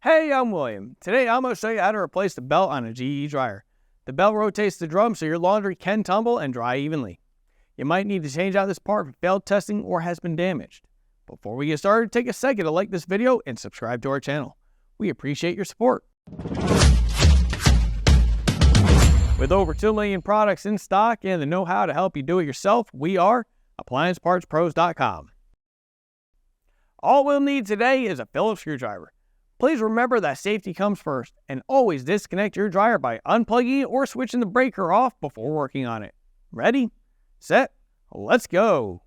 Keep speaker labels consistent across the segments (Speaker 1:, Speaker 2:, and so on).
Speaker 1: Hey, I'm William. Today I'm going to show you how to replace the belt on a GE dryer. The belt rotates the drum so your laundry can tumble and dry evenly. You might need to change out this part if it failed testing or has been damaged. Before we get started, take a second to like this video and subscribe to our channel. We appreciate your support. With over 2 million products in stock and the know-how to help you do it yourself, we are AppliancePartsPros.com. All we'll need today is a Phillips screwdriver. Please remember that safety comes first, and always disconnect your dryer by unplugging it or switching the breaker off before working on it. Ready, set, let's go.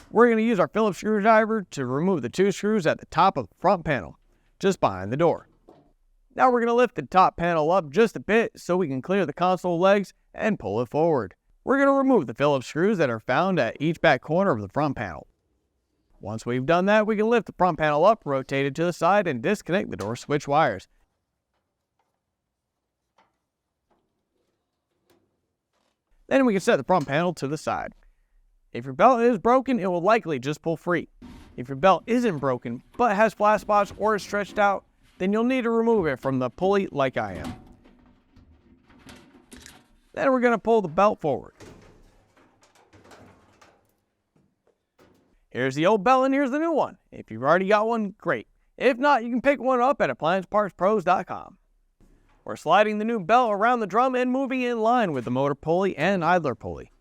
Speaker 1: We're going to use our Phillips screwdriver to remove the 2 screws at the top of the front panel, just behind the door. Now we're going to lift the top panel up just a bit so we can clear the console legs and pull it forward. We're going to remove the Phillips screws that are found at each back corner of the front panel. Once we've done that, we can lift the front panel up, rotate it to the side, and disconnect the door switch wires. Then we can set the front panel to the side. If your belt is broken, it will likely just pull free. If your belt isn't broken, but has flat spots or is stretched out, then you'll need to remove it from the pulley like I am. Then we're going to pull the belt forward. Here's the old belt and here's the new one. If you've already got one, great. If not, you can pick one up at AppliancePartsPros.com. We're sliding the new belt around the drum and moving it in line with the motor pulley and idler pulley.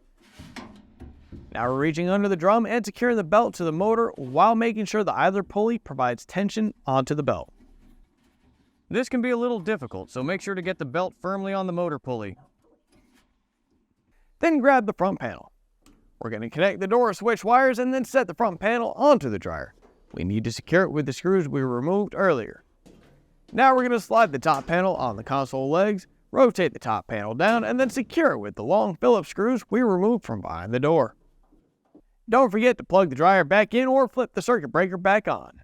Speaker 1: Now we're reaching under the drum and securing the belt to the motor while making sure the idler pulley provides tension onto the belt. This can be a little difficult, so make sure to get the belt firmly on the motor pulley. Then grab the front panel. We're going to connect the door switch wires and then set the front panel onto the dryer. We need to secure it with the screws we removed earlier. Now we're going to slide the top panel on the console legs, rotate the top panel down, and then secure it with the long Phillips screws we removed from behind the door. Don't forget to plug the dryer back in or flip the circuit breaker back on.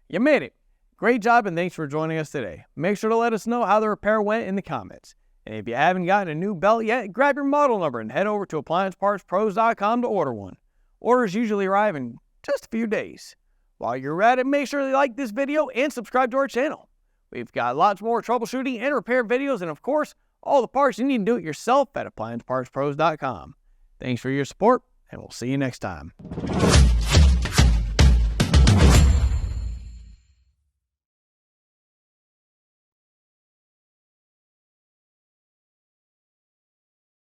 Speaker 1: You made it! Great job and thanks for joining us today. Make sure to let us know how the repair went in the comments. And if you haven't gotten a new belt yet, grab your model number and head over to AppliancePartsPros.com to order one. Orders usually arrive in just a few days. While you're at it, make sure to like this video and subscribe to our channel. We've got lots more troubleshooting and repair videos and of course, all the parts you need to do it yourself at AppliancePartsPros.com. Thanks for your support and we'll see you next time.